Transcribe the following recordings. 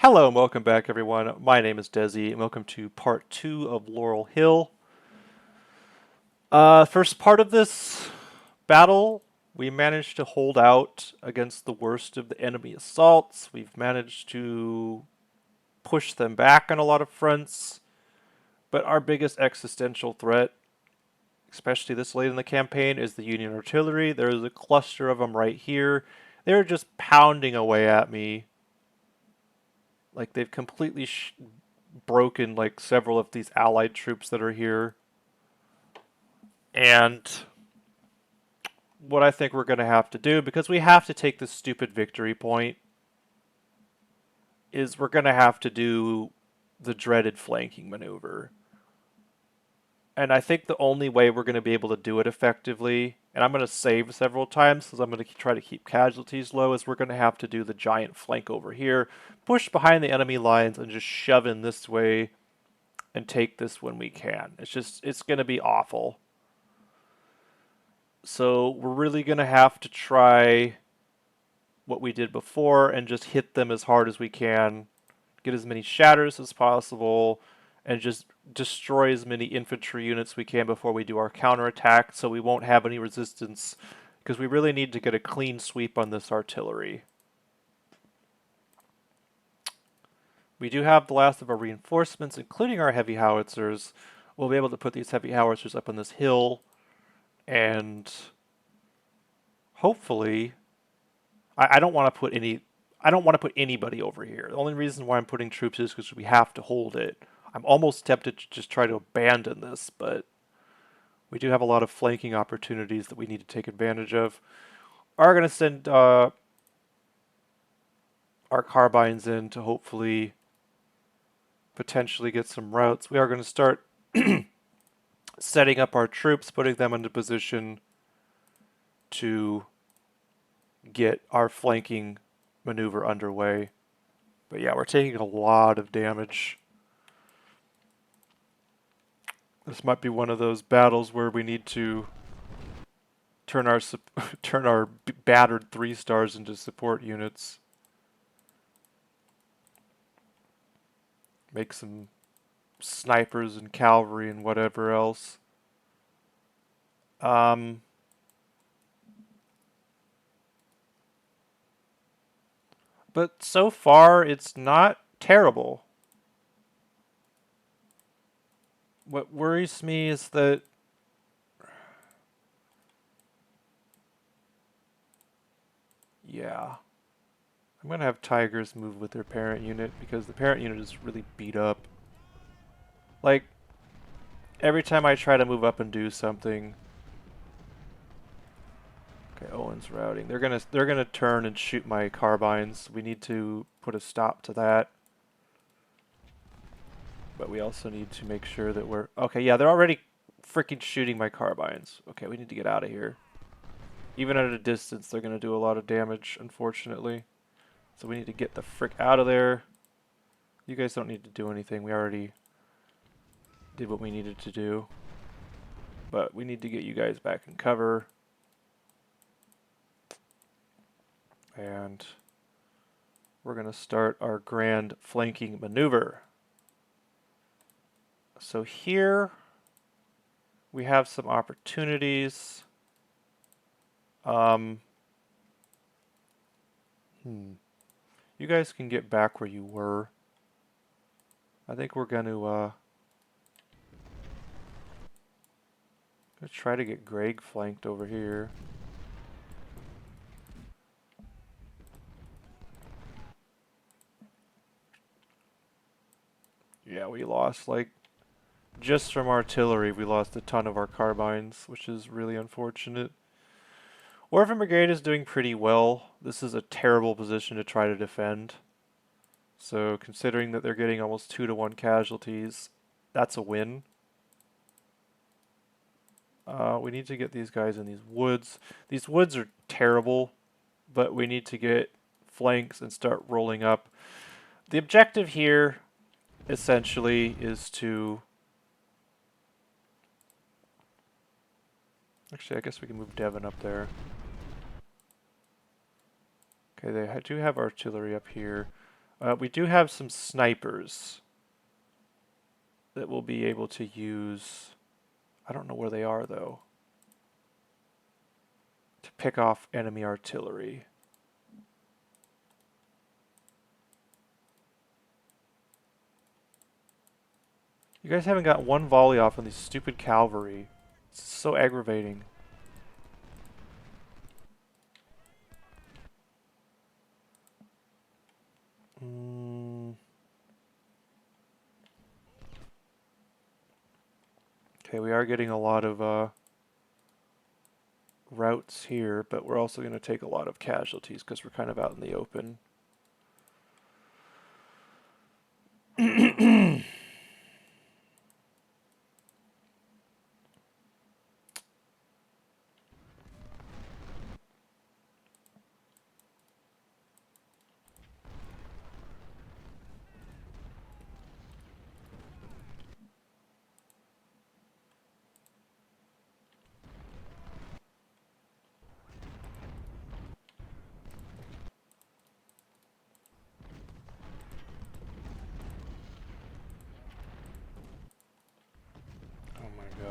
Hello and welcome back, everyone. My name is Desi, and welcome to part 2 of Laurel Hill. First part of this battle, we managed to hold out against the worst of the enemy assaults. We've managed to push them back on a lot of fronts, but our biggest existential threat, especially this late in the campaign, is the Union artillery. There's a cluster of them right here. They're just pounding away at me. Like they've completely broken like several of these allied troops that are here. And what I think we're going to have to do, because we have to take this stupid victory point, is we're going to have to do the dreaded flanking maneuver. And I think the only way we're going to be able to do it effectively, and I'm going to save several times because I'm going to try to keep casualties low, is we're going to have to do the giant flank over here, push behind the enemy lines, and just shove in this way and take this when we can. It's going to be awful. So we're really going to have to try what we did before and just hit them as hard as we can, get as many shatters as possible, and just destroy as many infantry units we can before we do our counterattack so we won't have any resistance, because we really need to get a clean sweep on this artillery. We do have the last of our reinforcements, including our heavy howitzers. We'll be able to put these heavy howitzers up on this hill, and hopefully, I don't want to put anybody over here. The only reason why I'm putting troops is because we have to hold it. I'm almost tempted to just try to abandon this, but we do have a lot of flanking opportunities that we need to take advantage of. Are going to send our carbines in to hopefully potentially get some routes. We are going to start setting up our troops, putting them into position to get our flanking maneuver underway. But yeah, we're taking a lot of damage. This might be one of those battles where we need to turn our turn our battered 3-stars into support units. Make some snipers and cavalry and whatever else. But so far, it's not terrible. What worries me is that yeah, I'm going to have tigers move with their parent unit because the parent unit is really beat up. Like, every time I try to move up and do something. Okay, Owen's routing. They're gonna turn and shoot my carbines. We need to put a stop to that. But we also need to make sure that we're okay. Yeah, they're already freaking shooting my carbines. Okay, we need to get out of here. Even at a distance, they're gonna do a lot of damage, unfortunately. So we need to get the frick out of there. You guys don't need to do anything. We already did what we needed to do. But we need to get you guys back in cover. And we're going to start our grand flanking maneuver. So here we have some opportunities. You guys can get back where you were. I think we're going to try to get Greg flanked over here. Yeah, we lost like just from artillery, we lost a ton of our carbines, which is really unfortunate. Orphan Brigade is doing pretty well. This is a terrible position to try to defend. So considering that they're getting almost 2-to-1 casualties, that's a win. We need to get these guys in these woods. These woods are terrible, but we need to get flanks and start rolling up. The objective here, essentially, is to... Actually, I guess we can move Devon up there. Okay, they do have artillery up here. We do have some snipers that we'll be able to use. I don't know where they are, though. To pick off enemy artillery. You guys haven't got one volley off on these stupid cavalry. It's so aggravating. Okay, we are getting a lot of routes here, but we're also going to take a lot of casualties because we're kind of out in the open.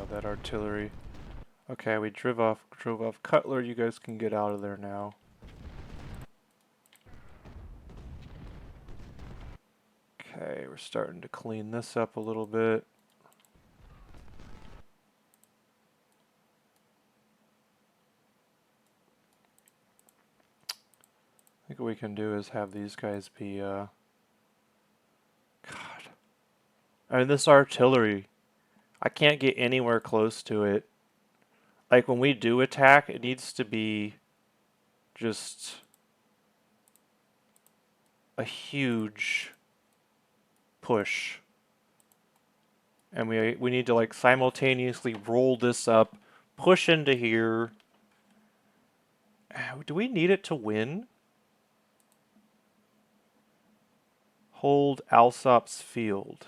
That artillery. Okay, we drove off Cutler. You guys can get out of there now. Okay, we're starting to clean this up a little bit. I think what we can do is have these guys be, God. I mean, this artillery, I can't get anywhere close to it. Like, when we do attack, it needs to be just a huge push. And we need to, like, simultaneously roll this up, push into here. Do we need it to win? Hold Alsop's field.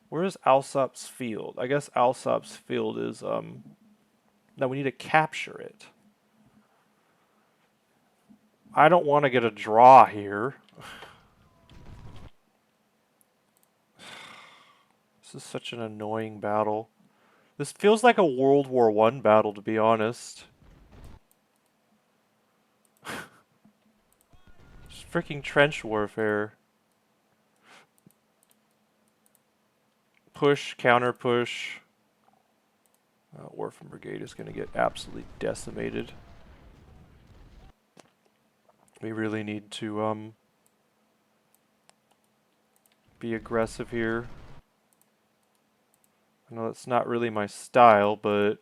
Where's Alsop's field? I guess Alsop's field is, no, we need to capture it. I don't want to get a draw here. This is such an annoying battle. This feels like a World War I battle, to be honest. Just freaking trench warfare. Push, counter push. Orphan Brigade is going to get absolutely decimated. We really need to be aggressive here. I know that's not really my style, but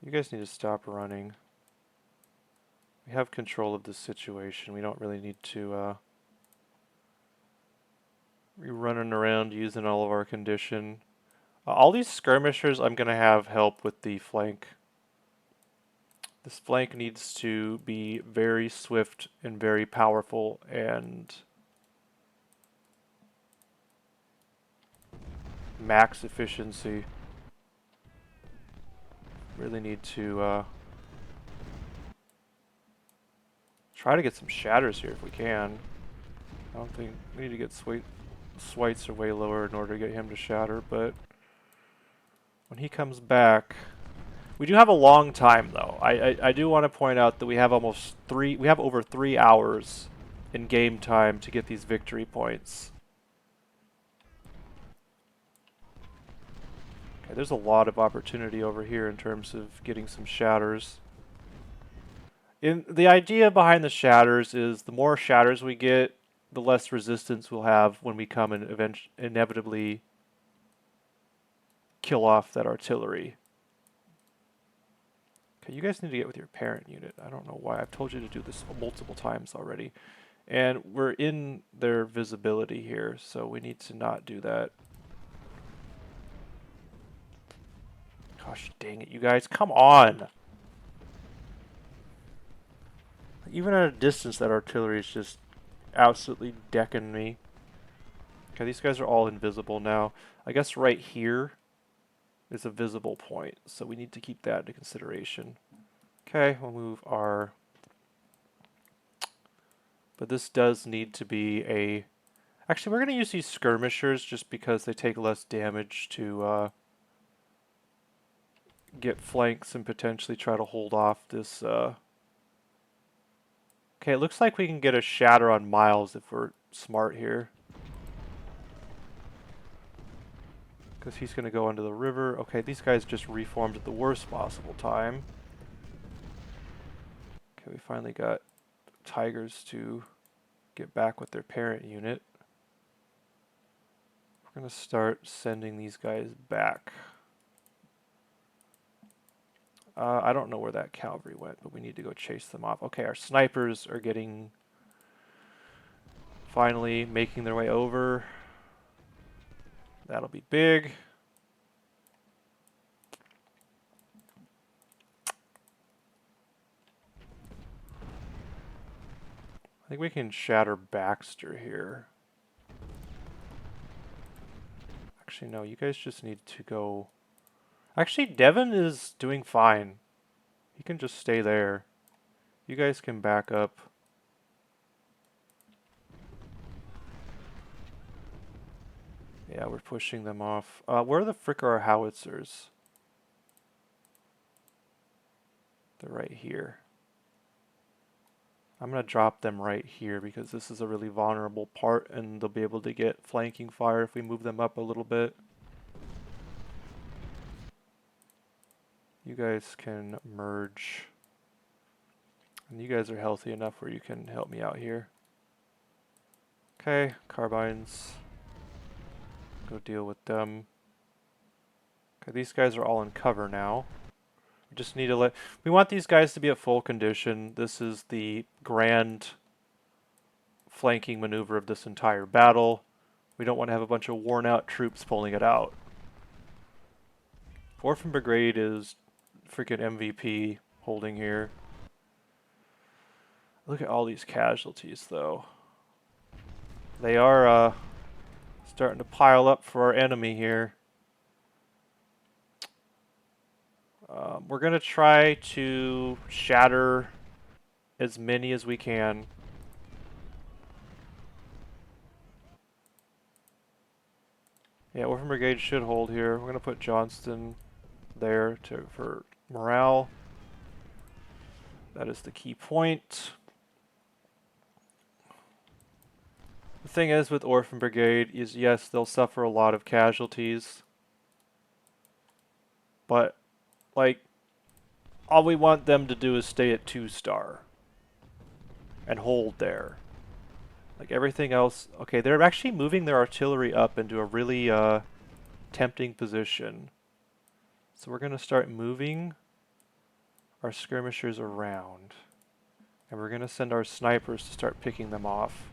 you guys need to stop running. We have control of this situation. We don't really need to be running around using all of our condition. All these skirmishers, I'm going to have help with the flank. This flank needs to be very swift and very powerful and max efficiency. Really need to try to get some shatters here if we can. I don't think we need to get Schweitzer way lower in order to get him to shatter, but when he comes back, we do have a long time though. I do want to point out that we have over 3 hours in game time to get these victory points. Okay, there's a lot of opportunity over here in terms of getting some shatters. The idea behind the shatters is the more shatters we get, the less resistance we'll have when we come and inevitably kill off that artillery. Okay, you guys need to get with your parent unit. I don't know why. I've told you to do this multiple times already. And we're in their visibility here, so we need to not do that. Gosh dang it, you guys. Come on! Even at a distance, that artillery is just absolutely decking me. Okay, these guys are all invisible now. I guess right here is a visible point, so we need to keep that into consideration. Okay, we'll move our... But this does need to be a... Actually, we're going to use these skirmishers just because they take less damage to get flanks and potentially try to hold off this... Okay, it looks like we can get a shatter on Miles if we're smart here. Because he's going to go into the river. Okay, these guys just reformed at the worst possible time. Okay, we finally got Tigers to get back with their parent unit. We're going to start sending these guys back. I don't know where that cavalry went, but we need to go chase them off. Okay, our snipers are finally making their way over. That'll be big. I think we can shatter Baxter here. Actually, no, you guys just need to go... Actually, Devon is doing fine. He can just stay there. You guys can back up. Yeah, we're pushing them off. Where the frick are our howitzers? They're right here. I'm going to drop them right here because this is a really vulnerable part and they'll be able to get flanking fire if we move them up a little bit. You guys can merge. And you guys are healthy enough where you can help me out here. Okay, carbines. Go deal with them. Okay, these guys are all in cover now. We just need to we want these guys to be at full condition. This is the grand flanking maneuver of this entire battle. We don't want to have a bunch of worn out troops pulling it out. Orphan Brigade is freaking MVP holding here. Look at all these casualties though. They are starting to pile up for our enemy here. We're going to try to shatter as many as we can. Yeah, Orphan Brigade should hold here. We're going to put Johnston there for morale. That is the key point. The thing is with Orphan Brigade is, yes, they'll suffer a lot of casualties. But, like, all we want them to do is stay at 2-star. And hold there. Like, everything else... Okay, they're actually moving their artillery up into a really tempting position. So we're going to start moving our skirmishers around. And we're going to send our snipers to start picking them off.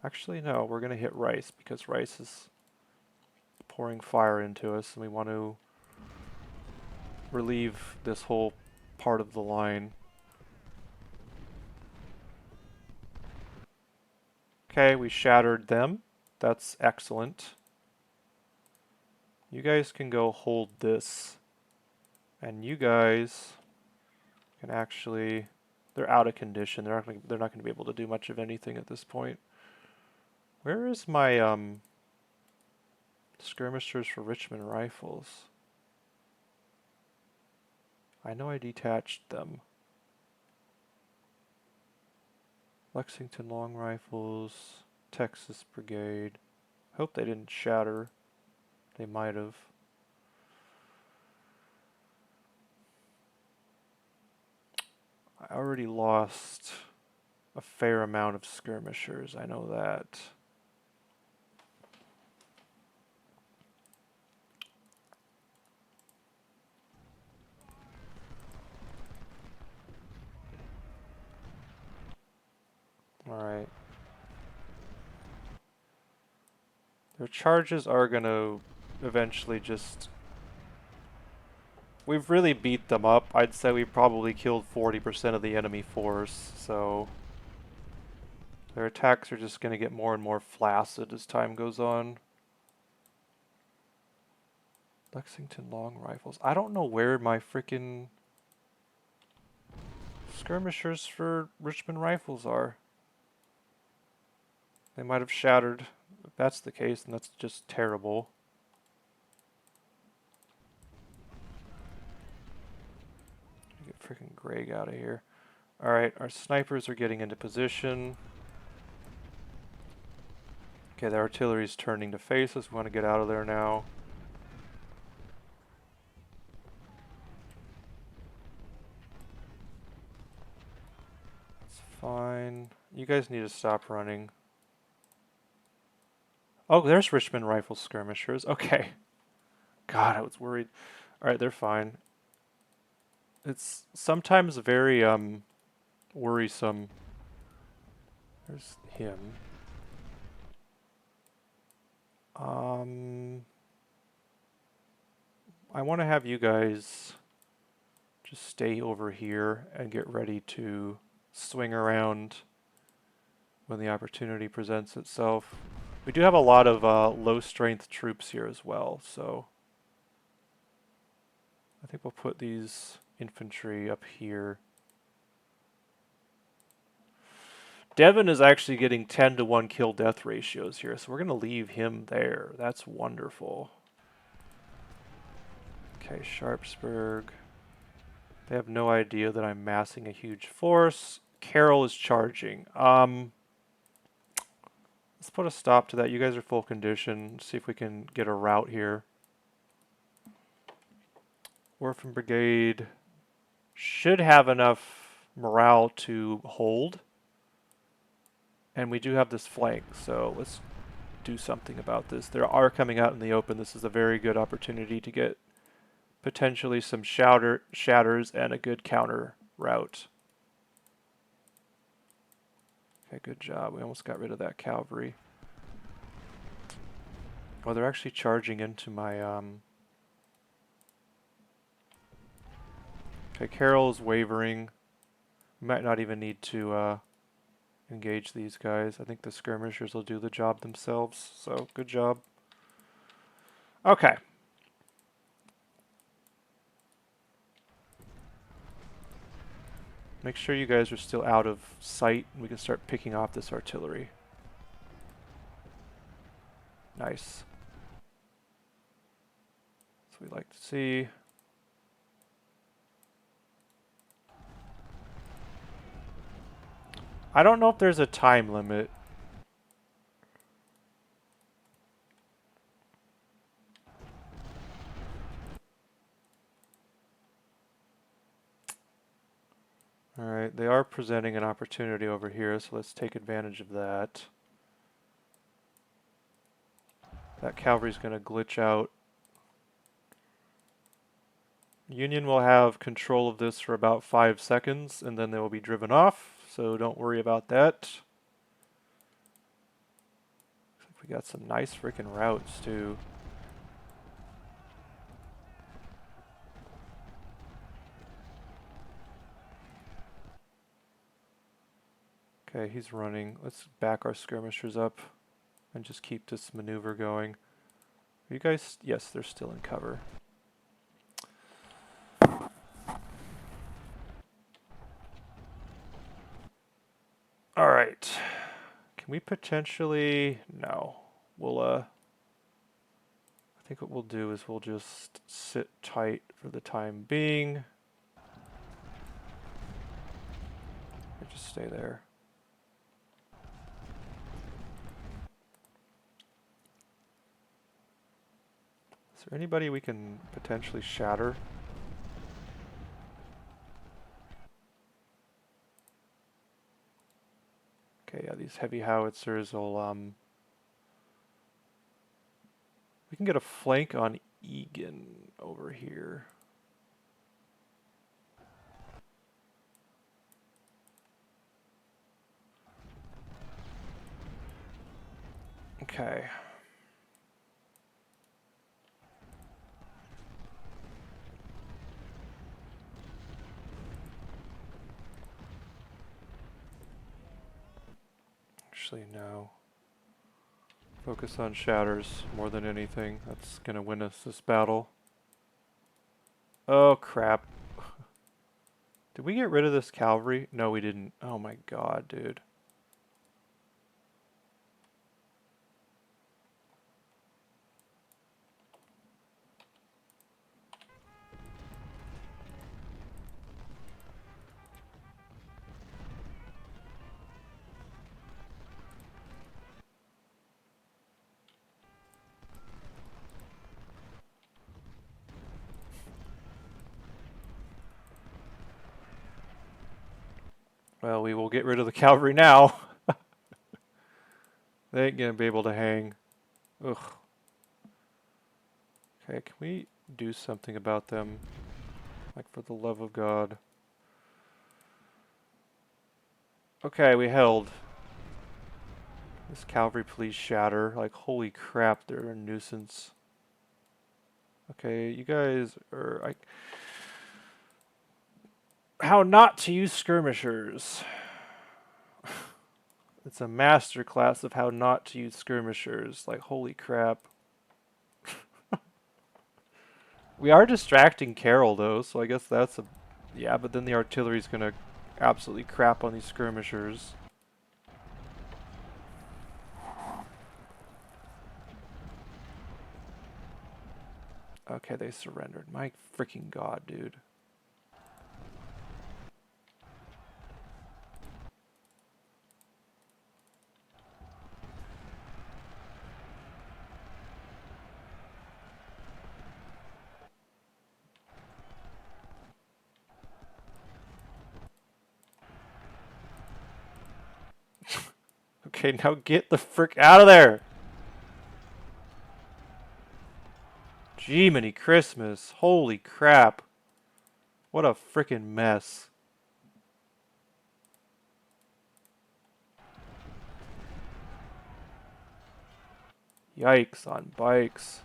Actually, no, we're going to hit Rice because Rice is pouring fire into us and we want to relieve this whole part of the line. Okay, we shattered them. That's excellent. You guys can go hold this. And you guys can actually... They're out of condition. They're not going to be able to do much of anything at this point. Where is my skirmishers for Richmond rifles? I know I detached them. Lexington long rifles, Texas Brigade. Hope they didn't shatter. They might have. I already lost a fair amount of skirmishers, I know that. Alright. Their charges are going to eventually just... We've really beat them up. I'd say we probably killed 40% of the enemy force, so... Their attacks are just going to get more and more flaccid as time goes on. Lexington long rifles. I don't know where my freaking skirmishers for Richmond rifles are. They might have shattered. If that's the case, then that's just terrible. Get freaking Greg out of here. Alright, our snipers are getting into position. Okay, the artillery's turning to face us. We want to get out of there now. That's fine. You guys need to stop running. Oh, there's Richmond rifle skirmishers. Okay. God, I was worried. Alright, they're fine. It's sometimes very, worrisome. There's him. I want to have you guys just stay over here and get ready to swing around when the opportunity presents itself. We do have a lot of low strength troops here as well, so I think we'll put these infantry up here. Devon is actually getting 10 to 1 kill death ratios here, so we're going to leave him there. That's wonderful. Okay, Sharpsburg. They have no idea that I'm massing a huge force. Carroll is charging. Let's put a stop to that. You guys are full condition. See if we can get a route here. Orphan Brigade should have enough morale to hold. And we do have this flank, so let's do something about this. They are coming out in the open. This is a very good opportunity to get potentially some shatters and a good counter route. Okay, good job. We almost got rid of that cavalry. Oh, they're actually charging into my... Okay, Carroll is wavering. We might not even need to engage these guys. I think the skirmishers will do the job themselves, so good job. Okay. Make sure you guys are still out of sight and we can start picking off this artillery. Nice. That's what we like to see. I don't know if there's a time limit. Alright, they are presenting an opportunity over here, so let's take advantage of that. That cavalry's going to glitch out. Union will have control of this for about 5 seconds, and then they will be driven off, so don't worry about that. Looks like we got some nice freaking routes, too. Okay, he's running. Let's back our skirmishers up and just keep this maneuver going. Are you guys... Yes, they're still in cover. Alright. Can we potentially... No. We'll, I think what we'll do is we'll just sit tight for the time being. Or just stay there. Is there anybody we can potentially shatter? Okay, yeah, these heavy howitzers will, we can get a flank on Egan over here. Okay. Actually, no. Focus on shatters more than anything. That's going to win us this battle. Oh, crap. Did we get rid of this cavalry? No, we didn't. Oh my god, dude. Well, we will get rid of the cavalry now. They ain't gonna be able to hang. Ugh. Okay, can we do something about them? Like, for the love of God. Okay, we held. This cavalry, please shatter. Like, holy crap, they're a nuisance. Okay, you guys are... How not to use skirmishers. It's a master class of how not to use skirmishers. Like, holy crap. We are distracting Carol, though, so I guess that's a... Yeah, but then the artillery's gonna absolutely crap on these skirmishers. Okay, they surrendered. My freaking god, dude. Okay, now get the frick out of there! Jiminy Christmas. Holy crap. What a frickin' mess. Yikes on bikes.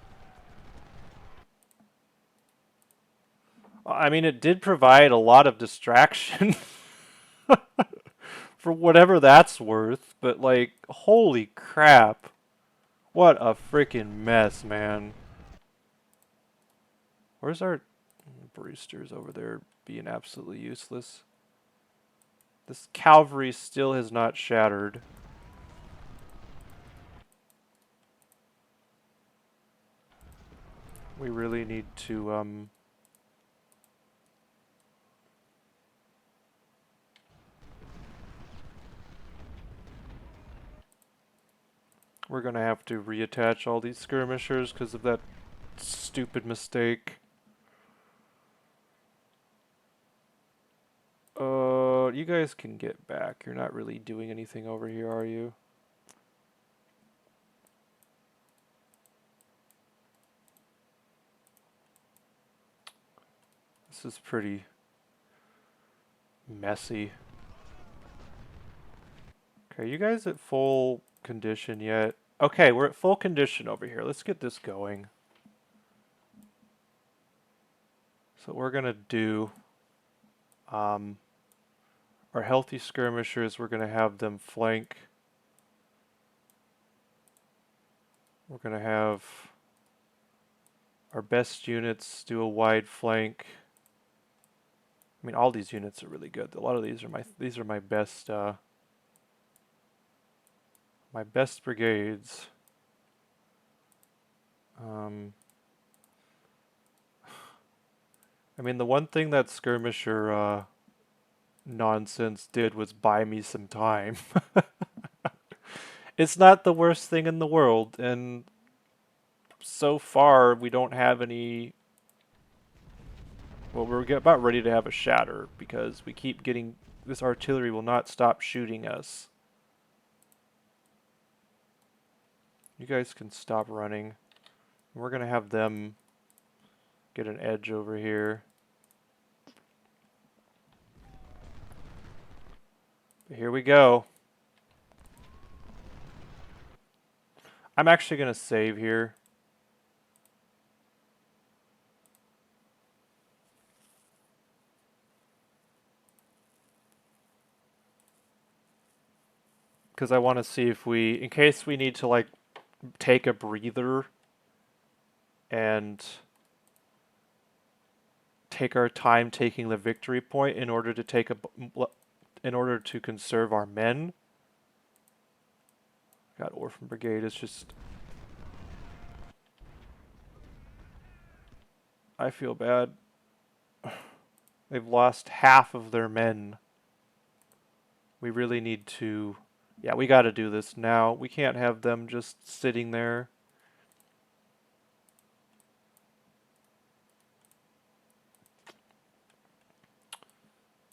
I mean, it did provide a lot of distraction for whatever that's worth, but like, holy crap. What a freaking mess, man. Where's our Brewsters over there being absolutely useless? This cavalry still has not shattered. We really need to, we're gonna have to reattach all these skirmishers because of that stupid mistake. You guys can get back. You're not really doing anything over here, are you? This is pretty messy. Okay, you guys at full condition yet? Okay, we're at full condition over here. Let's get this going. So what we're gonna do, our healthy skirmishers, we're gonna have them flank. We're gonna have our best units do a wide flank. I mean, all these units are really good. A lot of these are my best brigades. I mean, the one thing that skirmisher nonsense did was buy me some time. It's not the worst thing in the world, and so far we don't have any. Well, we're about ready to have a shatter because we keep getting. This artillery will not stop shooting us. You guys can stop running. We're gonna have them get an edge over here. Here we go. I'm actually gonna save here. Because I want to see if we, in case we need to like take a breather and take our time taking the victory point in order to in order to conserve our men. God, Orphan Brigade is just... I feel bad. They've lost half of their men. We really need to... Yeah, we gotta do this now. We can't have them just sitting there.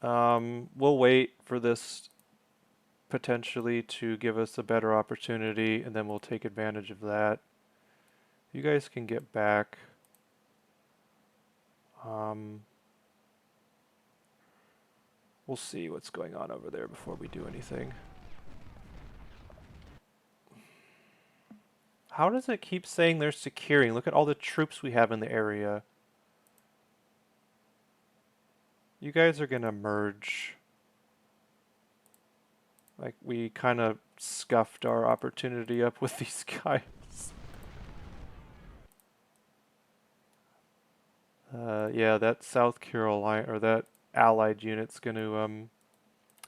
We'll wait for this potentially to give us a better opportunity, and then we'll take advantage of that. You guys can get back. We'll see what's going on over there before we do anything. How does it keep saying they're securing? Look at all the troops we have in the area. You guys are gonna merge. Like, we kind of scuffed our opportunity up with these guys. Yeah, that South Carolina, or that allied unit's gonna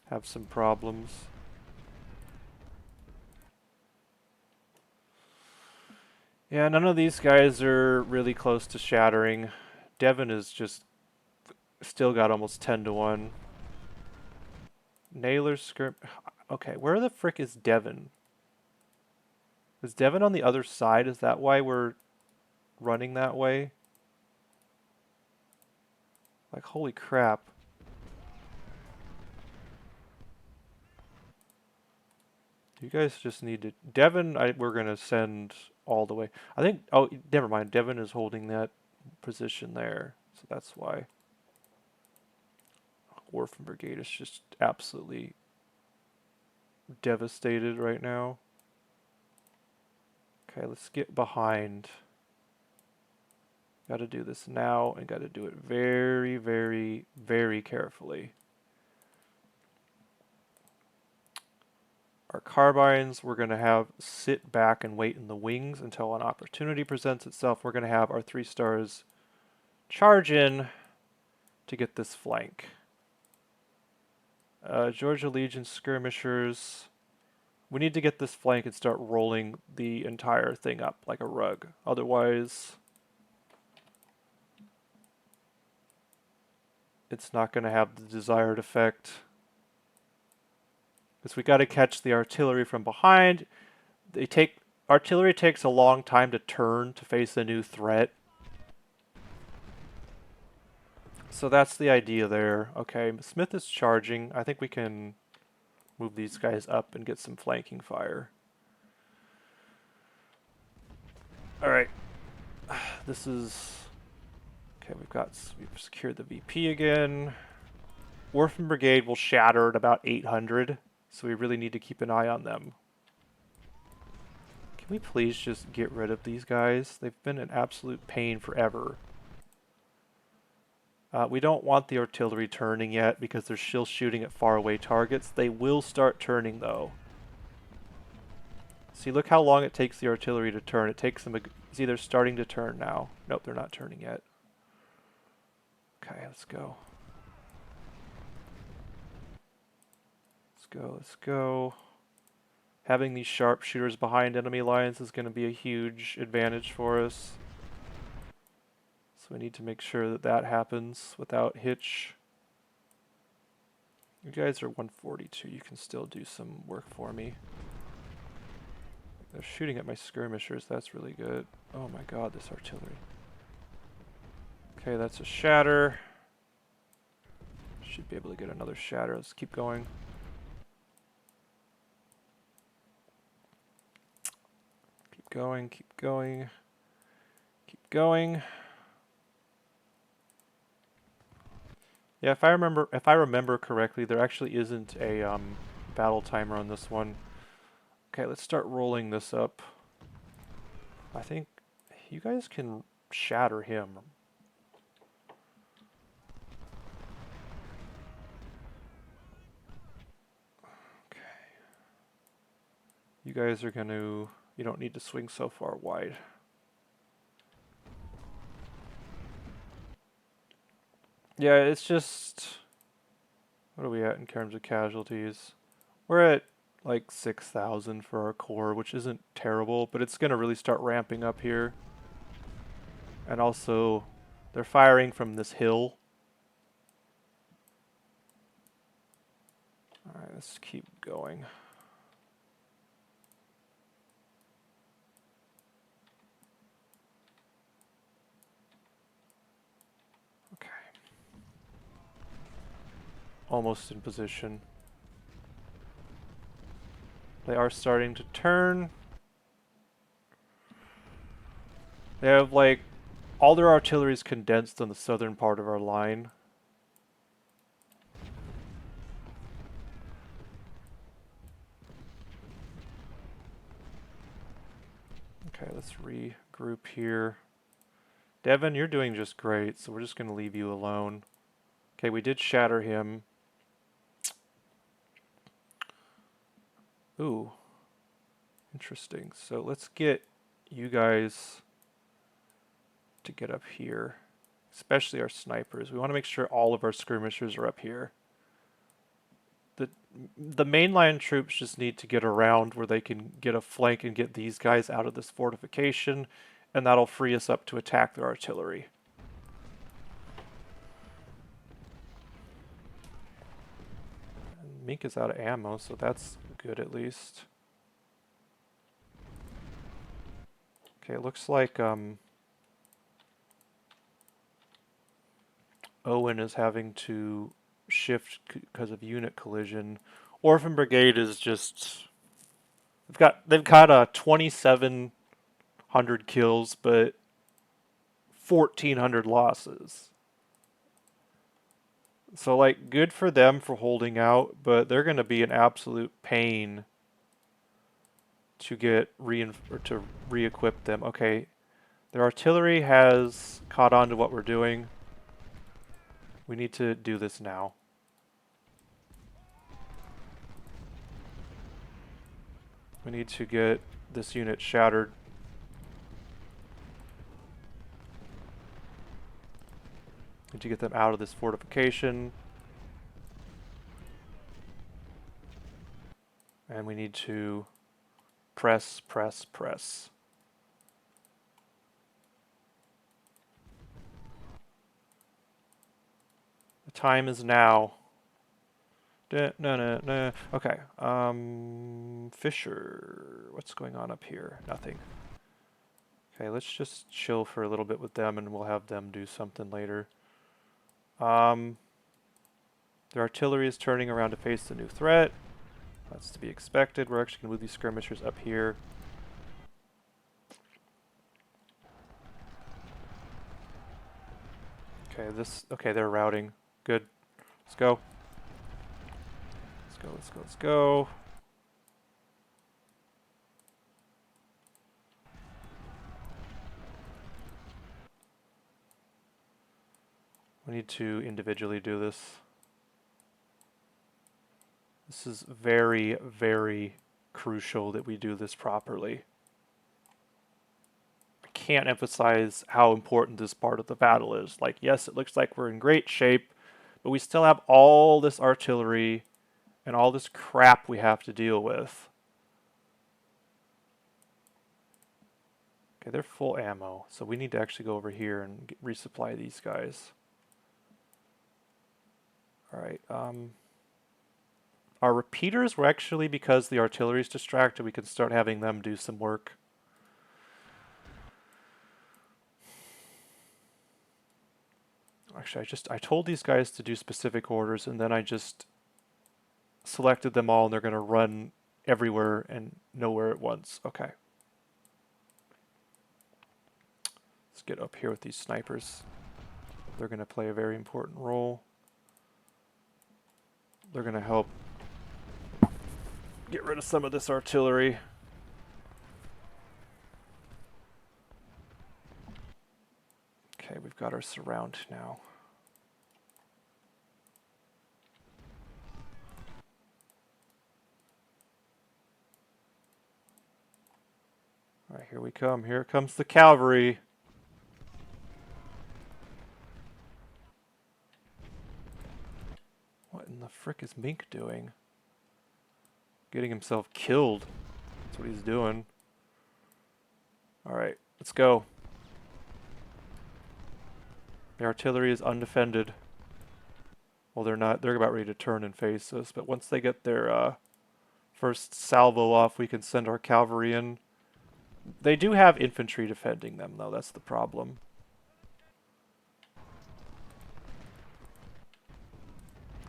have some problems. Yeah, none of these guys are really close to shattering. Devon is just still got almost 10 to 1. Naylor's skirm... Okay, where the frick is Devon? Is Devon on the other side? Is that why we're running that way? Like, holy crap. You guys just need to... Devon, we're going to send all the way. I think... Oh, never mind. Devon is holding that position there. So that's why. Orphan Brigade is just absolutely devastated right now. Okay, let's get behind. Got to do this now, and got to do it very, very, very carefully. Our carbines, we're going to have sit back and wait in the wings until an opportunity presents itself. We're going to have our 3 stars charge in to get this flank. Georgia Legion skirmishers. We need to get this flank and start rolling the entire thing up like a rug. Otherwise, it's not going to have the desired effect. Because we got to catch the artillery from behind. Artillery takes a long time to turn to face a new threat. So that's the idea there. Okay, Smith is charging. I think we can move these guys up and get some flanking fire. Alright. This is... Okay, we've secured the VP again. Orphan Brigade will shatter at about 800, so we really need to keep an eye on them. Can we please just get rid of these guys? They've been an absolute pain forever. We don't want the artillery turning yet because they're still shooting at faraway targets. They will start turning though. See, look how long it takes the artillery to turn. It takes them... See, they're starting to turn now. Nope, they're not turning yet. Okay, let's go. Let's go, let's go. Having these sharpshooters behind enemy lines is going to be a huge advantage for us. So we need to make sure that that happens without hitch. You guys are 142. You can still do some work for me. They're shooting at my skirmishers. That's really good. Oh my god, this artillery. Okay, that's a shatter. Should be able to get another shatter. Let's keep going. Keep going, keep going. Keep going. Yeah, if I remember correctly, there actually isn't a battle timer on this one. Okay, let's start rolling this up. I think you guys can shatter him. Okay. You guys are going to... You don't need to swing so far wide. Yeah, it's just... What are we at in terms of casualties? We're at like 6,000 for our core, which isn't terrible, but it's going to really start ramping up here. And also, they're firing from this hill. Alright, let's keep going. Okay. Almost in position. They are starting to turn. They have like all their artillery is condensed on the southern part of our line. Okay, let's regroup here. Devin, you're doing just great, so we're just going to leave you alone. Okay, we did shatter him. Ooh, interesting. So let's get you guys to get up here, especially our snipers. We want to make sure all of our skirmishers are up here. The mainline troops just need to get around where they can get a flank and get these guys out of this fortification, and that'll free us up to attack their artillery. And Mink is out of ammo, so that's good at least. Okay, it looks like Owen is having to shift because of unit collision. Orphan Brigade is just they've got a 2,700 kills, but 1,400 losses. So like good for them for holding out, but they're going to be an absolute pain to get to re-equip them. Okay, their artillery has caught on to what we're doing. We need to do this now. We need to get this unit shattered. Need to get them out of this fortification. And we need to press, press, press. The time is now. No. Okay. Fisher. What's going on up here? Nothing. Okay, let's just chill for a little bit with them and we'll have them do something later. Their artillery is turning around to face the new threat. That's to be expected. We're actually going to move these skirmishers up here. Okay, they're routing. Good. Let's go. Let's go. We need to individually do this. This is very, very crucial that we do this properly. I can't emphasize how important this part of the battle is. Like, yes, it looks like we're in great shape, but we still have all this artillery and all this crap we have to deal with. Okay, they're full ammo, so we need to actually go over here and resupply these guys. Alright, our repeaters were actually, because the artillery is distracted, we can start having them do some work. Actually, I told these guys to do specific orders, and then I just selected them all, and they're going to run everywhere and nowhere at once. Okay. Let's get up here with these snipers. They're going to play a very important role. They're going to help get rid of some of this artillery. Okay, we've got our surround now. Alright, here we come. Here comes the cavalry. The frick is Mink doing? Getting himself killed. That's what he's doing. Alright, let's go. The artillery is undefended. Well, they're not. They're about ready to turn and face us. But once they get their first salvo off, we can send our cavalry in. They do have infantry defending them, though. That's the problem.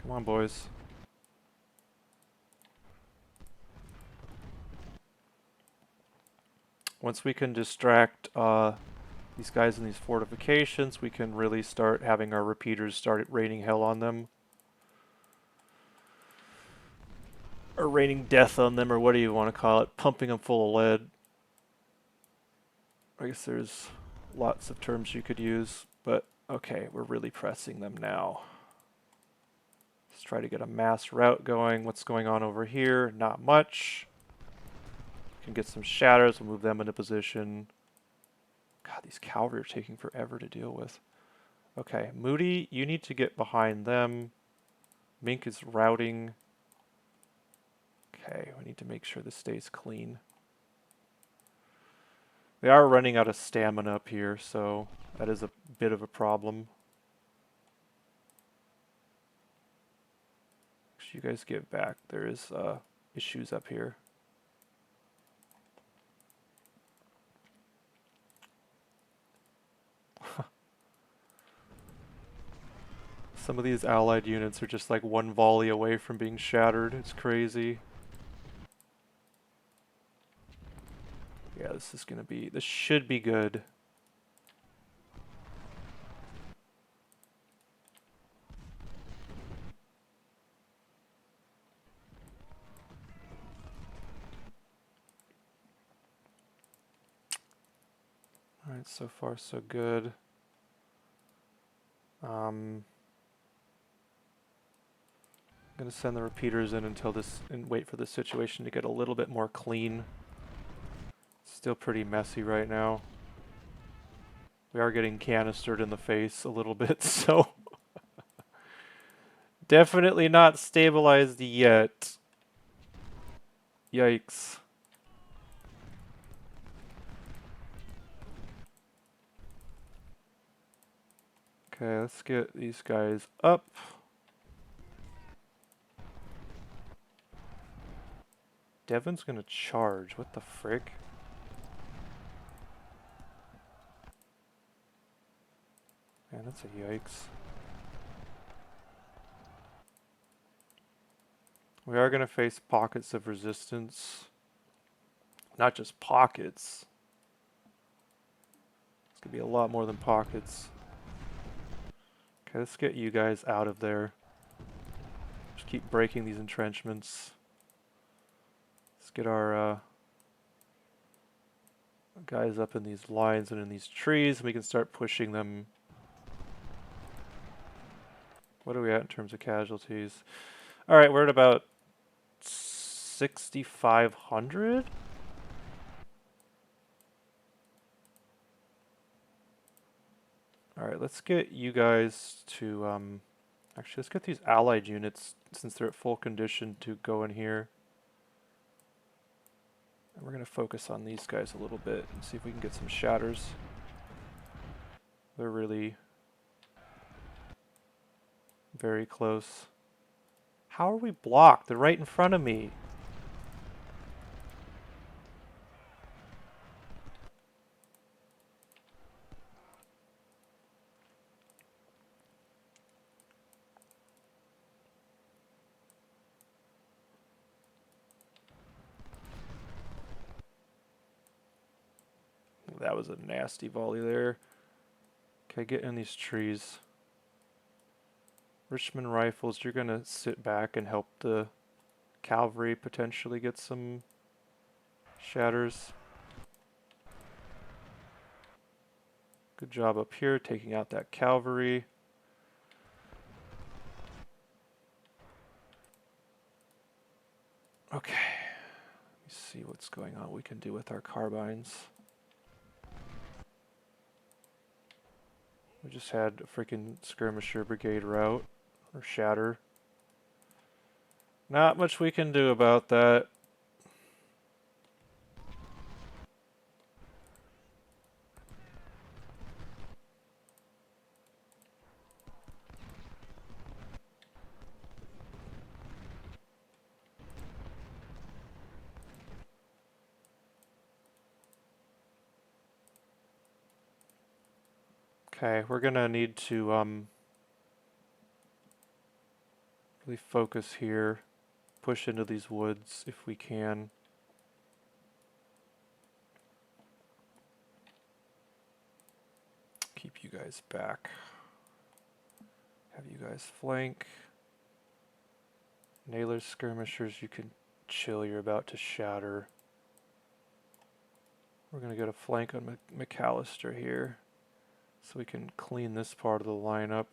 Come on, boys. Once we can distract these guys in these fortifications, we can really start having our repeaters start raining hell on them. Or raining death on them, or what do you want to call it? Pumping them full of lead. I guess there's lots of terms you could use, but okay, we're really pressing them now. Let's try to get a mass rout going. What's going on over here? Not much. We can get some shatters, we'll move them into position. God, these cavalry are taking forever to deal with. Okay, Moody, you need to get behind them. Mink is routing. Okay, we need to make sure this stays clean. They are running out of stamina up here, so that is a bit of a problem. You guys get back. There is issues up here. Some of these allied units are just like one volley away from being shattered. It's crazy. Yeah, this should be good. Alright, so far so good. I'm gonna send the repeaters in until this and wait for the situation to get a little bit more clean. Still pretty messy right now. We are getting canistered in the face a little bit, so definitely not stabilized yet. Yikes. Okay, let's get these guys up. Devon's gonna charge. What the frick? Man, that's a yikes. We are gonna face pockets of resistance. Not just pockets. It's gonna be a lot more than pockets. Okay, let's get you guys out of there. Just keep breaking these entrenchments. Let's get our guys up in these lines and in these trees, and we can start pushing them. What are we at in terms of casualties? Alright, we're at about 6,500? Alright, let's get you guys to, actually, let's get these allied units, since they're at full condition, to go in here. And we're going to focus on these guys a little bit and see if we can get some shatters. They're really very close. How are we blocked? They're right in front of me. That was a nasty volley there. Okay, get in these trees. Richmond Rifles, you're gonna sit back and help the cavalry potentially get some shatters. Good job up here, taking out that cavalry. Okay, let me see what's going on we can do with our carbines. We just had a freaking skirmisher brigade rout, or shatter. Not much we can do about that. Okay, we're gonna need to really focus here, push into these woods if we can. Keep you guys back. Have you guys flank. Nailers, skirmishers, you can chill, you're about to shatter. We're gonna get a flank on McAllister here, so we can clean this part of the lineup.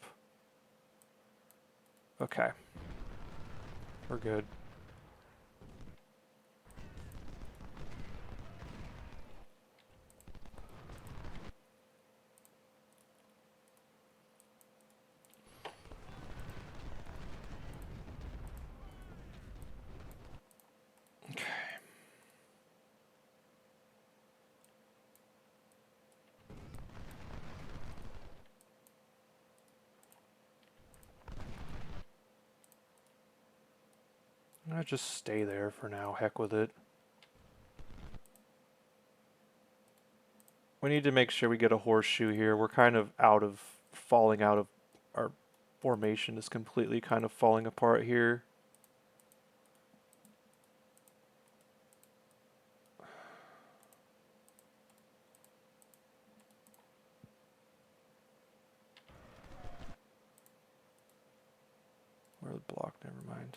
Okay. We're good. Okay. I'll just stay there for now, heck with it. We need to make sure we get a horseshoe here. We're kind of falling out of, our formation is completely kind of falling apart here. Where the block, never mind.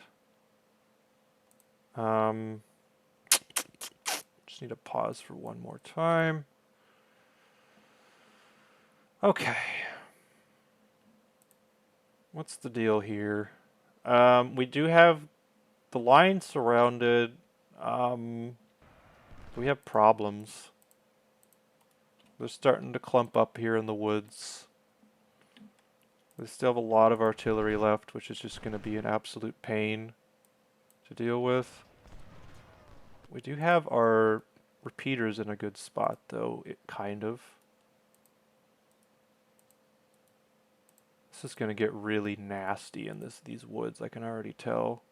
Just need to pause for one more time. Okay. What's the deal here? We do have the line surrounded. We have problems. They're starting to clump up here in the woods. We still have a lot of artillery left, which is just going to be an absolute pain to deal with. We do have our repeaters in a good spot, though, kind of. This is going to get really nasty in these woods, I can already tell.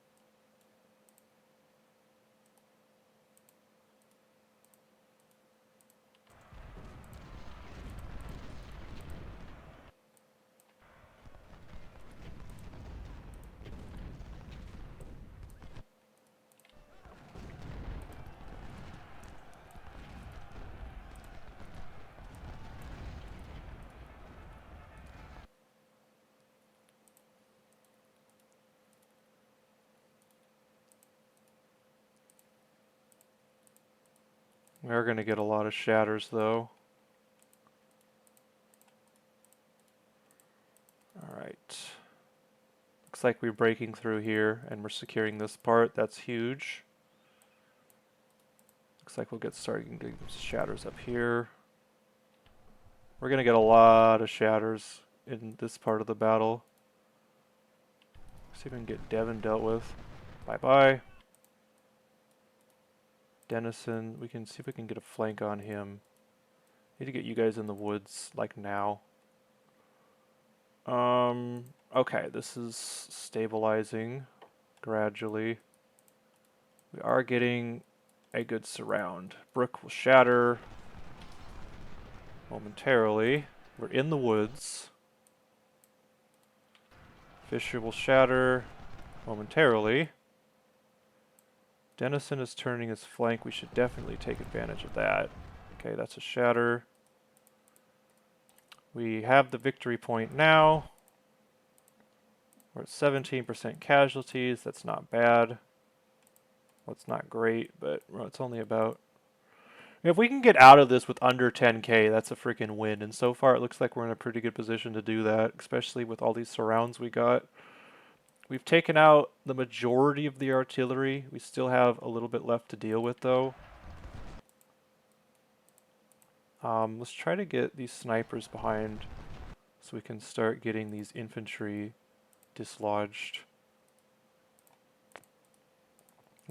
We are going to get a lot of shatters, though. Alright. Looks like we're breaking through here, and we're securing this part. That's huge. Looks like we'll get starting getting some shatters up here. We're going to get a lot of shatters in this part of the battle. See if we can get Devon dealt with. Bye-bye. Dennison, we can see if we can get a flank on him. Need to get you guys in the woods, like now. Okay, this is stabilizing gradually. We are getting a good surround. Brook will shatter momentarily. We're in the woods. Fisher will shatter momentarily. Dennison is turning his flank. We should definitely take advantage of that. Okay, that's a shatter. We have the victory point now. We're at 17% casualties. That's not bad. Well, it's not great, but well, it's only about... If we can get out of this with under 10k, that's a freaking win. And so far, it looks like we're in a pretty good position to do that, especially with all these surrounds we got. We've taken out the majority of the artillery. We still have a little bit left to deal with, though. Let's try to get these snipers behind so we can start getting these infantry dislodged.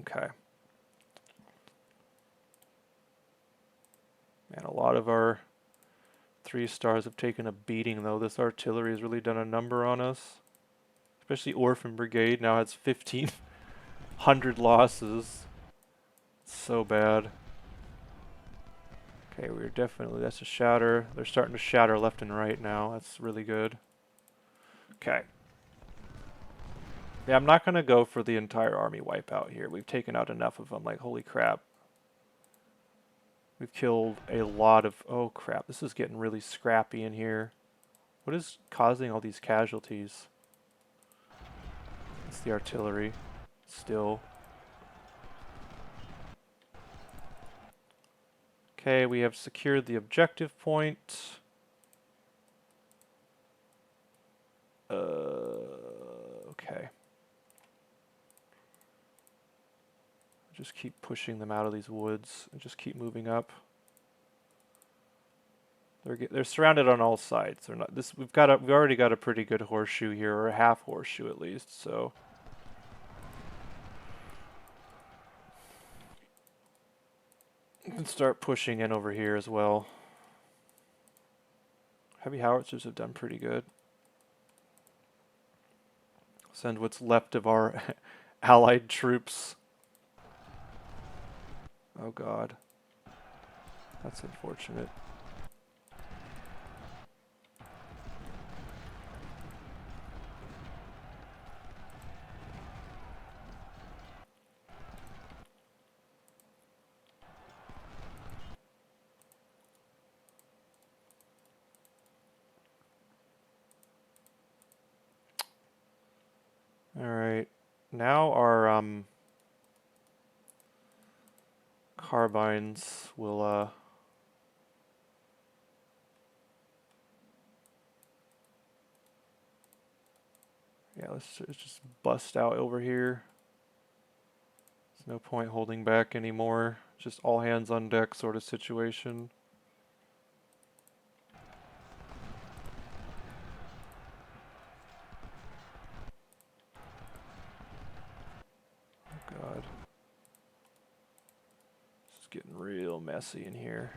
Okay. Man, a lot of our 3 stars have taken a beating, though. This artillery has really done a number on us. Especially Orphan Brigade now has 1,500 losses. So bad. Okay, we're definitely, that's a shatter. They're starting to shatter left and right now. That's really good. Okay. Yeah, I'm not going to go for the entire army wipeout here. We've taken out enough of them. Like, holy crap. We've killed a lot of... Oh, crap. This is getting really scrappy in here. What is causing all these casualties? It's the artillery. Still. Okay, we have secured the objective point. Okay. Just keep pushing them out of these woods and just keep moving up. They're surrounded on all sides. They're not this. We've already got a pretty good horseshoe here, or a half horseshoe at least. So we can start pushing in over here as well. Heavy howitzers have done pretty good. Send what's left of our allied troops. Oh God, that's unfortunate. All right, now our carbines will yeah, let's just bust out over here. There's no point holding back anymore. Just all hands on deck sort of situation. Oh God. This is getting real messy in here.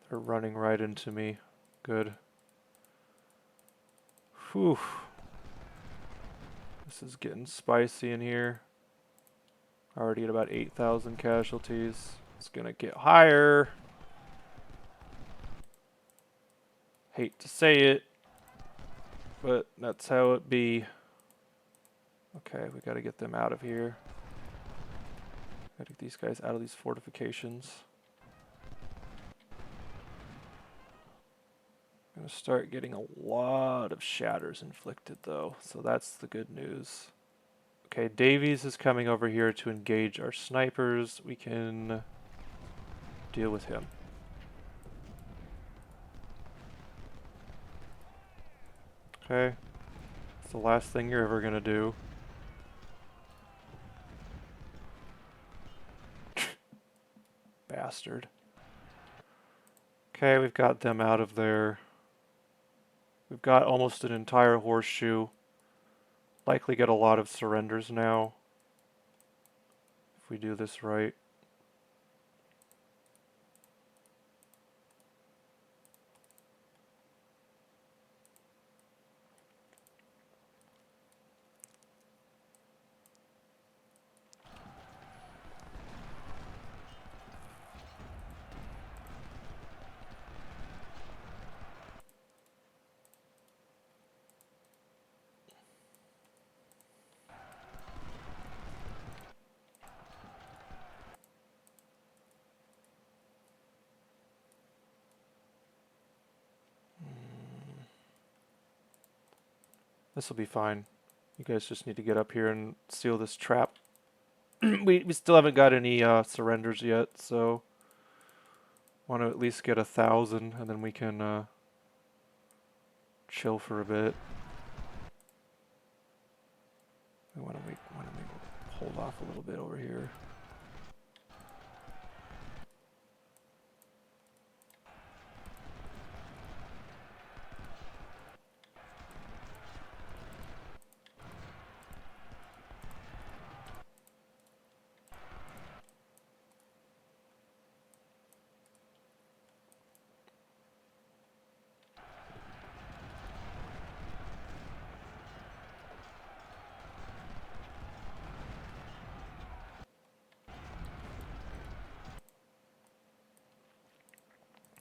They're running right into me. Good. Whew. This is getting spicy in here. Already at about 8,000 casualties. It's gonna get higher. Hate to say it, but that's how it be. Okay, we gotta get them out of here. Gotta get these guys out of these fortifications. Gonna start getting a lot of shatters inflicted though, so that's the good news. Okay, Davies is coming over here to engage our snipers. We can deal with him. Okay, it's the last thing you're ever gonna do. Bastard. Okay, we've got them out of there. We've got almost an entire horseshoe. Likely get a lot of surrenders now if we do this right. This will be fine. You guys just need to get up here and seal this trap. we still haven't got any surrenders yet, so Want to at least get 1,000, and then we can chill for a bit. Why don't we hold off a little bit over here?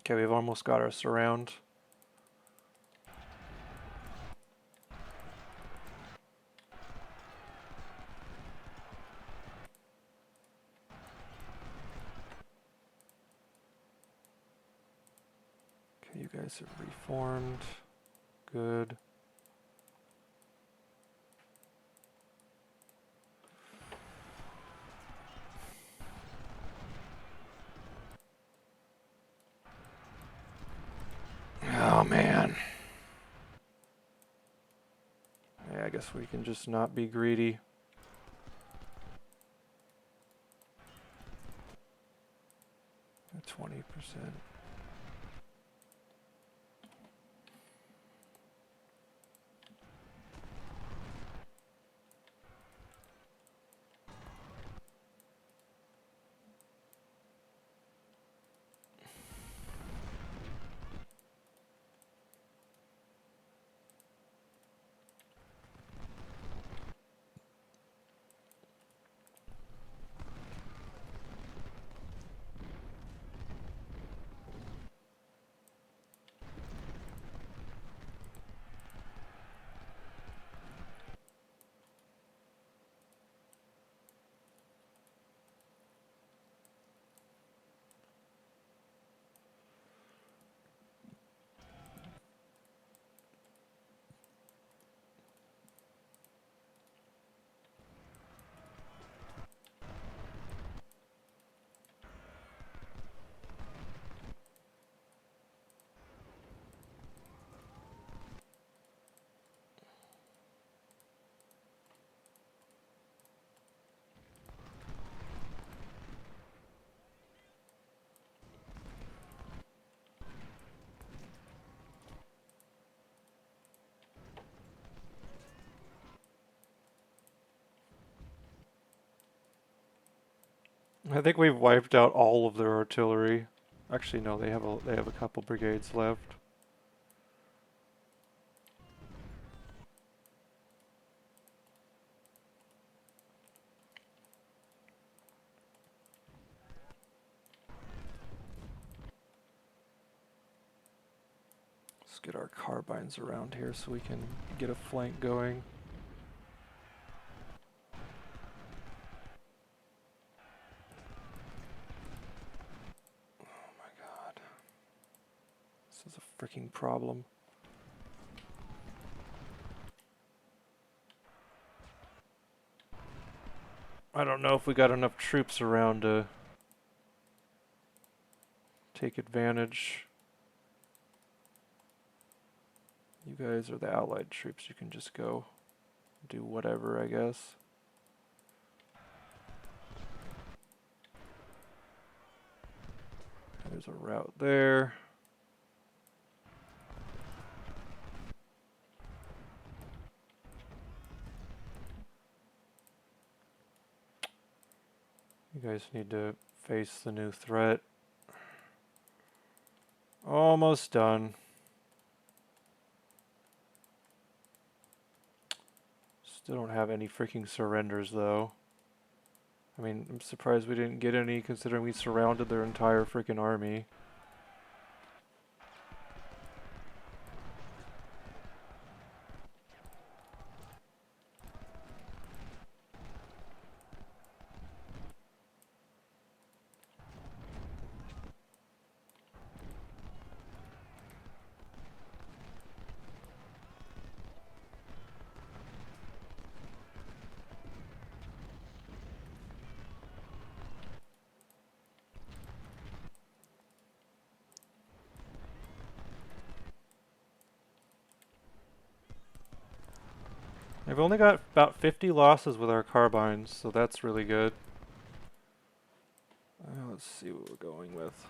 Okay, we've almost got our surround. Okay, you guys have reformed. Good. Oh man. Yeah, I guess we can just not be greedy. At 20%. I think we've wiped out all of their artillery. Actually, no, they have a couple brigades left. Let's get our carbines around here so we can get a flank going. Oh my god. This is a freaking problem. I don't know if we got enough troops around to take advantage. You guys are the allied troops. You can just go do whatever, I guess. There's a route there. You guys need to face the new threat. Almost done. Still don't have any freaking surrenders though. I mean, I'm surprised we didn't get any considering we surrounded their entire freaking army. I've only got about 50 losses with our carbines, so that's really good. Let's see what we're going with.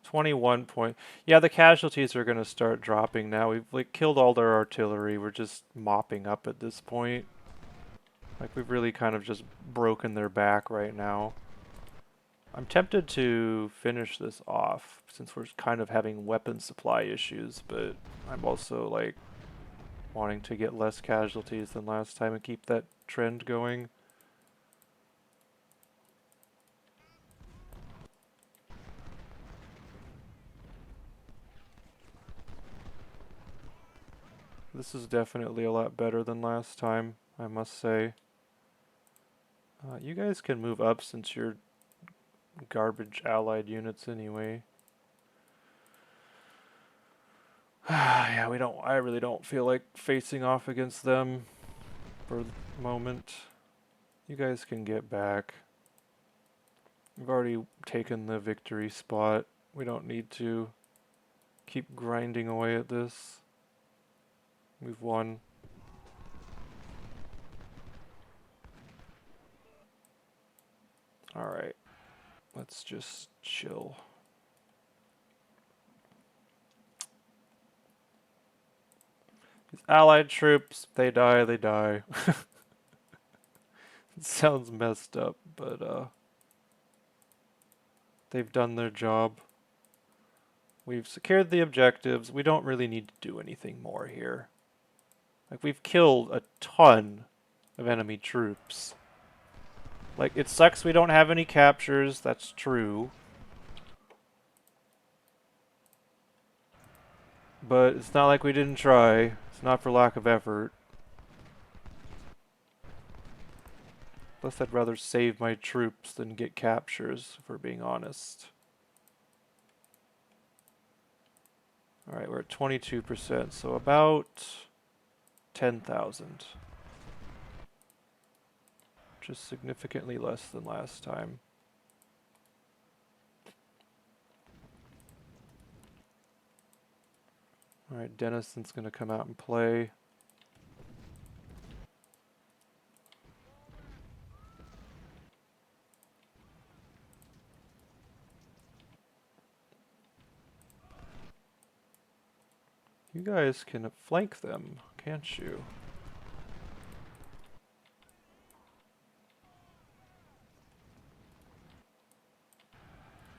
21 point. Yeah, the casualties are going to start dropping now. We've like killed all their artillery. We're just mopping up at this point. Like we've really kind of just broken their back right now. I'm tempted to finish this off since we're kind of having weapon supply issues, but I'm also like wanting to get less casualties than last time and keep that trend going. This is definitely a lot better than last time, I must say. You guys can move up since you're garbage allied units anyway. Yeah, I really don't feel like facing off against them for the moment. You guys can get back. We've already taken the victory spot. We don't need to keep grinding away at this. We've won. Alright. Let's just chill. These allied troops, they die, they die. It sounds messed up, but they've done their job. We've secured the objectives. We don't really need to do anything more here. Like, we've killed a ton of enemy troops. Like, it sucks we don't have any captures, that's true. But it's not like we didn't try. It's not for lack of effort. Plus, I'd rather save my troops than get captures, if we're being honest. Alright, we're at 22%, so about 10,000. Which is significantly less than last time. Alright, Denison's gonna come out and play. You guys can flank them, can't you?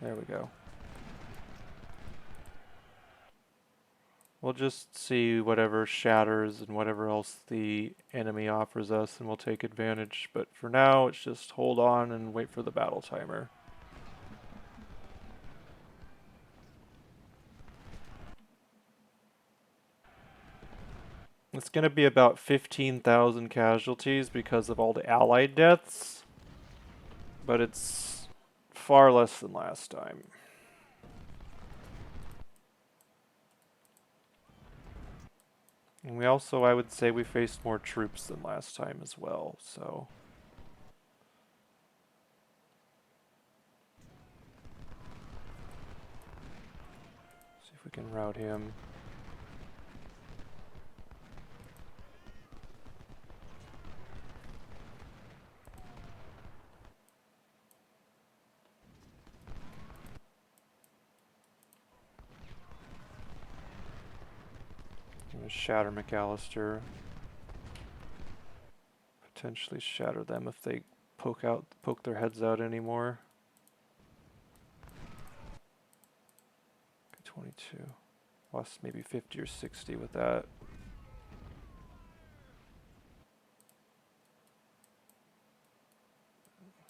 There we go. We'll just see whatever shatters and whatever else the enemy offers us, and we'll take advantage. But for now, it's just hold on and wait for the battle timer. It's going to be about 15,000 casualties because of all the allied deaths, but it's far less than last time. And we also, I would say, we faced more troops than last time as well, so... See if we can rout him. I'm gonna shatter McAllister. Potentially shatter them if they poke their heads out anymore. Okay, 22. Lost maybe 50 or 60 with that.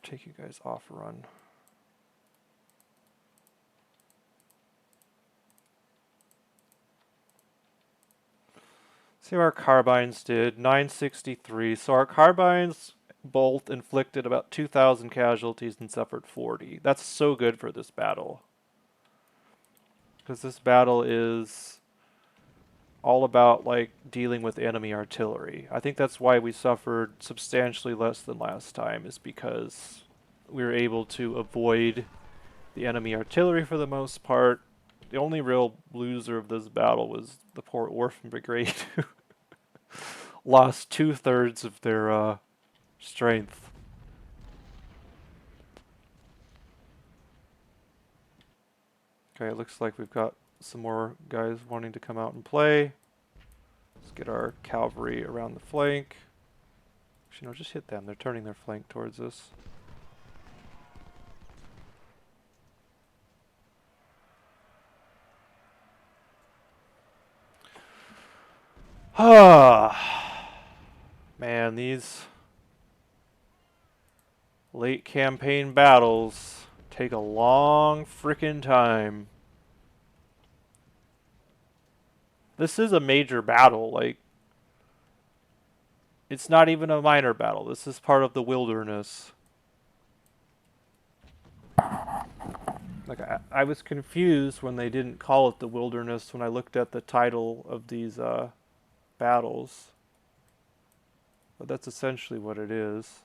Take you guys off run. See what our carbines did. 963. So our carbines both inflicted about 2,000 casualties and suffered 40. That's so good for this battle. Because this battle is all about like dealing with enemy artillery. I think that's why we suffered substantially less than last time, is because we were able to avoid the enemy artillery for the most part The only real loser of this battle was the poor Orphan Brigade, who lost 2/3 of their strength. Okay, it looks like we've got some more guys wanting to come out and play. Let's get our cavalry around the flank. Actually, no, just hit them. They're turning their flank towards us. Ah, man, these late campaign battles take a long frickin' time. This is a major battle, like, it's not even a minor battle. This is part of the wilderness. Like, I was confused when they didn't call it the wilderness when I looked at the title of these battles. But that's essentially what it is.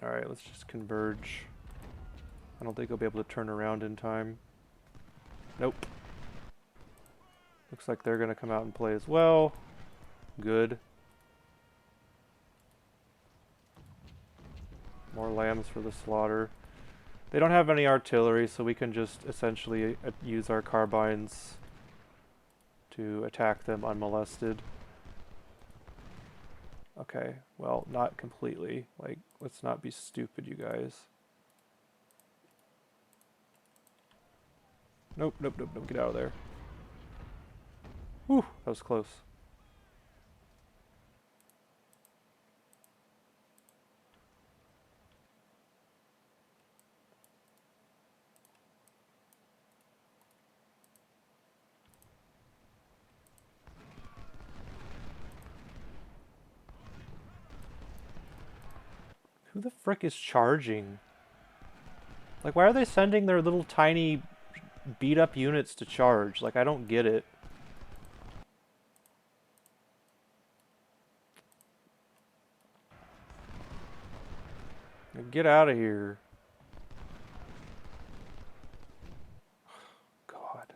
Alright, let's just converge. I don't think I'll be able to turn around in time. Nope. Looks like they're going to come out and play as well. Good. More lambs for the slaughter. They don't have any artillery, so we can just essentially use our carbines to attack them unmolested. Okay, well, not completely. Like, let's not be stupid, you guys. Nope, nope, nope, nope, get out of there. Whew, that was close. Who the frick is charging? Like, why are they sending their little tiny beat up units to charge? Like, I don't get it. Get out of here. God.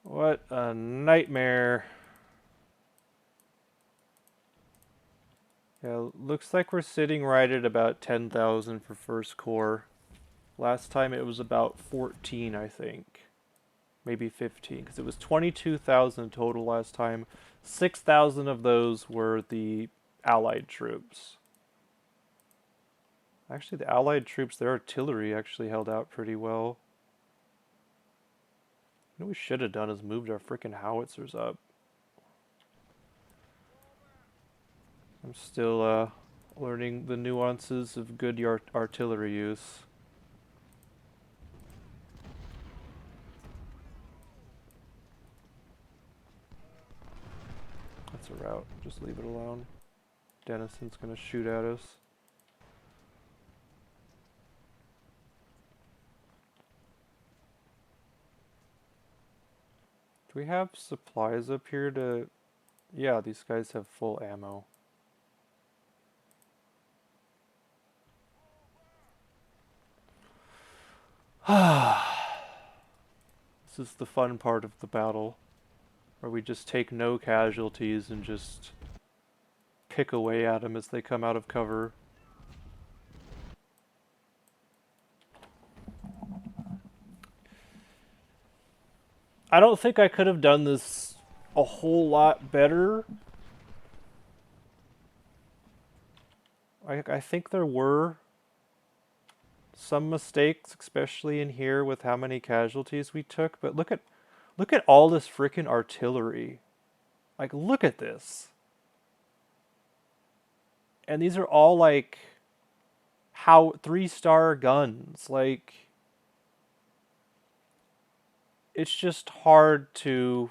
What a nightmare. Yeah, looks like we're sitting right at about 10,000 for first corps. Last time it was about 14, I think. Maybe 15, because it was 22,000 total last time. 6,000 of those were the Allied troops. Actually, the Allied troops, their artillery actually held out pretty well. What we should have done is moved our freaking howitzers up. I'm still learning the nuances of good artillery use. That's a route. Just leave it alone. Denison's gonna shoot at us. Do we have supplies up here to... Yeah, these guys have full ammo. This is the fun part of the battle, where we just take no casualties and just pick away at them as they come out of cover. I don't think I could have done this a whole lot better. I think there were some mistakes, especially in here with how many casualties we took, but look at all this freaking artillery. Like, look at this. And these are all like how 3-star guns. Like, it's just hard to,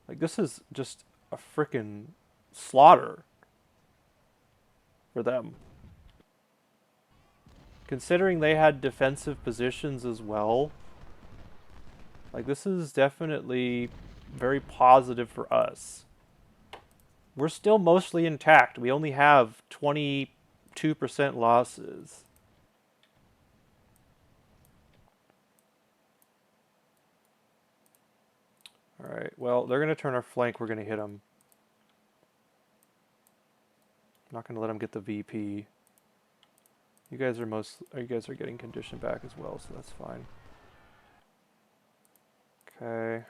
like, this is just a freaking slaughter for them. Considering they had defensive positions as well, like, this is definitely very positive for us. We're still mostly intact. We only have 22% losses. Alright, well, they're going to turn our flank. We're going to hit them. I'm not going to let them get the VP. You guys are getting condition back as well, so that's fine. Okay.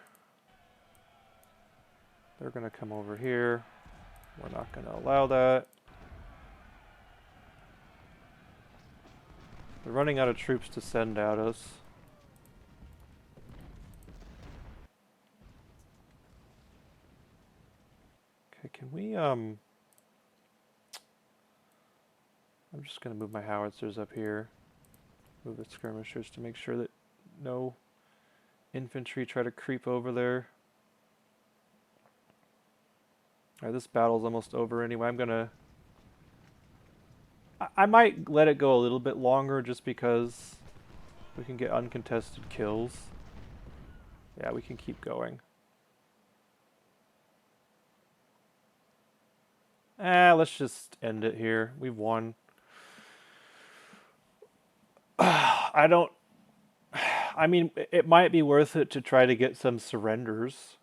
They're going to come over here. We're not going to allow that. They're running out of troops to send at us. Okay, can we, I'm just going to move my howitzers up here. Move the skirmishers to make sure that no infantry try to creep over there. Alright, this battle's almost over anyway. I'm gonna... I might let it go a little bit longer just because we can get uncontested kills. Yeah, we can keep going. Let's just end it here. We've won. I mean, it might be worth it to try to get some surrenders.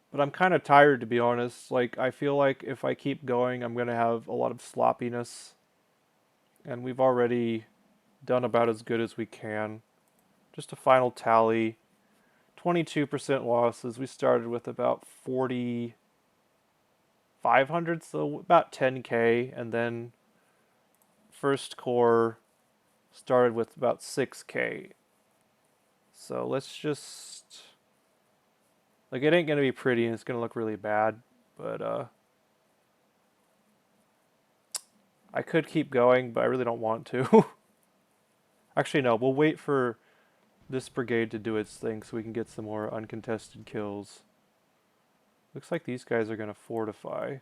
But I'm kind of tired, to be honest. Like, I feel like if I keep going, I'm going to have a lot of sloppiness. And we've already done about as good as we can. Just a final tally. 22% losses. We started with about 4,500, so about 10k. And then First Corps started with about 6k. So let's just... Like, it ain't going to be pretty and it's going to look really bad. But, I could keep going, but I really don't want to. Actually, no. We'll wait for this brigade to do its thing so we can get some more uncontested kills. Looks like these guys are going to fortify.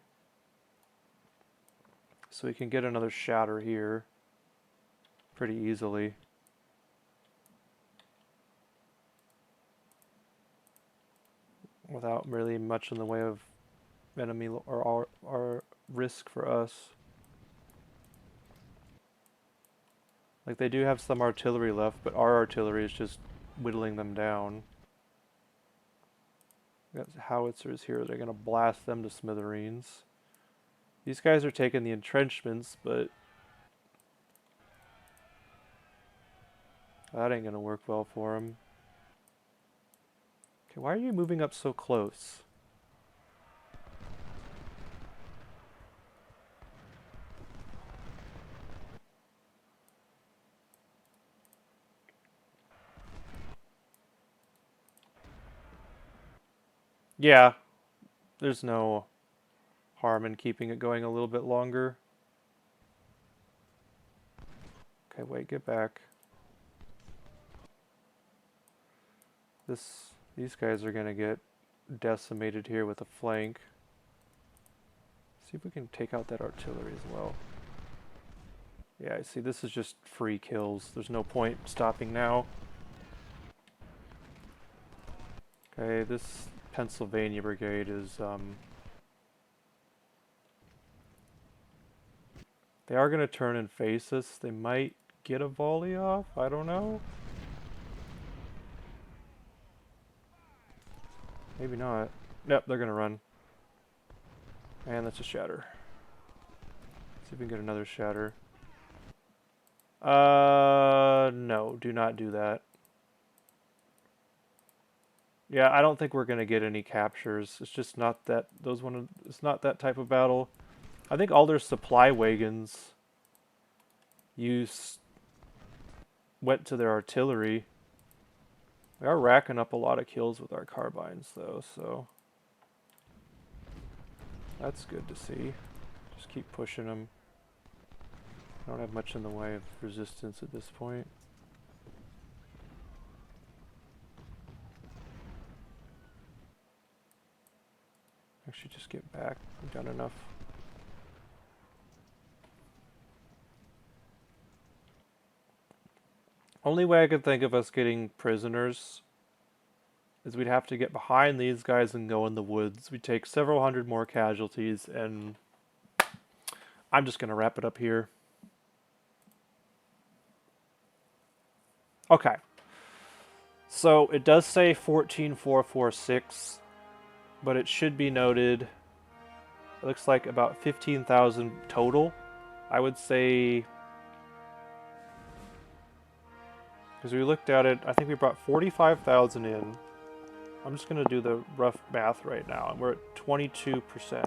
So we can get another shatter here pretty easily. Without really much in the way of enemy or our risk for us. Like, they do have some artillery left, but our artillery is just whittling them down. We got howitzers here. They're going to blast them to smithereens. These guys are taking the entrenchments, but that ain't going to work well for them. Okay, why are you moving up so close? Yeah, there's no harm in keeping it going a little bit longer. Okay, wait, get back. These guys are gonna get decimated here with a flank. See if we can take out that artillery as well. Yeah, I see, this is just free kills. There's no point stopping now. Okay, this Pennsylvania brigade is, they are gonna turn and face us. They might get a volley off, I don't know. Maybe not. Yep, they're gonna run. And that's a shatter. See if we can get another shatter. No, do not do that. Yeah, I don't think we're gonna get any captures. It's just not that it's not that type of battle. I think all their supply wagons went to their artillery. We are racking up a lot of kills with our carbines though, so that's good to see. Just keep pushing them. I don't have much in the way of resistance at this point. Actually, just get back. We've done enough. Only way I could think of us getting prisoners is we'd have to get behind these guys and go in the woods. We'd take several hundred more casualties, and I'm just going to wrap it up here. Okay. So it does say 14,446, but it should be noted, it looks like about 15,000 total. I would say, because we looked at it, I think we brought 45,000 in. I'm just going to do the rough math right now, and we're at 22%.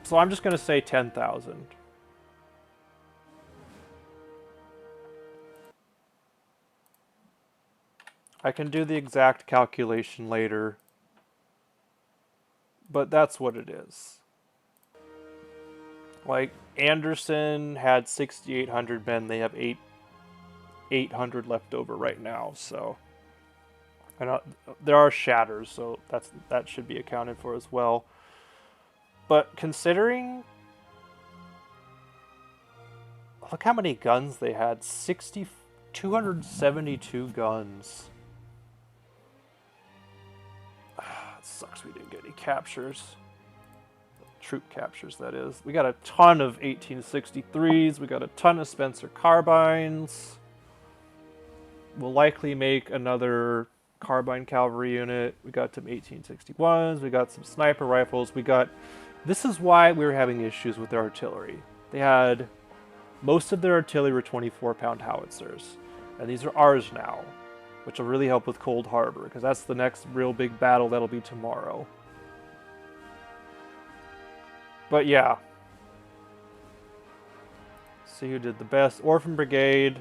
So I'm just going to say 10,000. I can do the exact calculation later, but that's what it is. Like, Anderson had 6,800 men. They have 800 left over right now, so... there are shatters, so that should be accounted for as well. But considering... Look how many guns they had. 272 guns. It sucks we didn't get any captures. Troop captures, that is. We got a ton of 1863s. We got a ton of Spencer carbines. We'll likely make another carbine cavalry unit. We got some 1861s. We got some sniper rifles. We got... This is why we were having issues with their artillery. They had... Most of their artillery were 24-pound howitzers. And these are ours now, which will really help with Cold Harbor, because that's the next real big battle that'll be tomorrow. But yeah. See who did the best. Orphan Brigade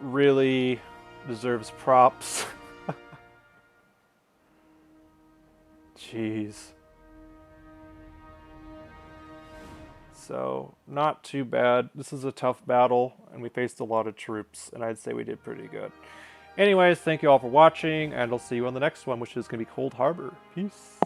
really deserves props. Jeez. So, not too bad. This is a tough battle, and we faced a lot of troops, and I'd say we did pretty good. Anyways, thank you all for watching, and I'll see you on the next one, which is going to be Cold Harbor. Peace.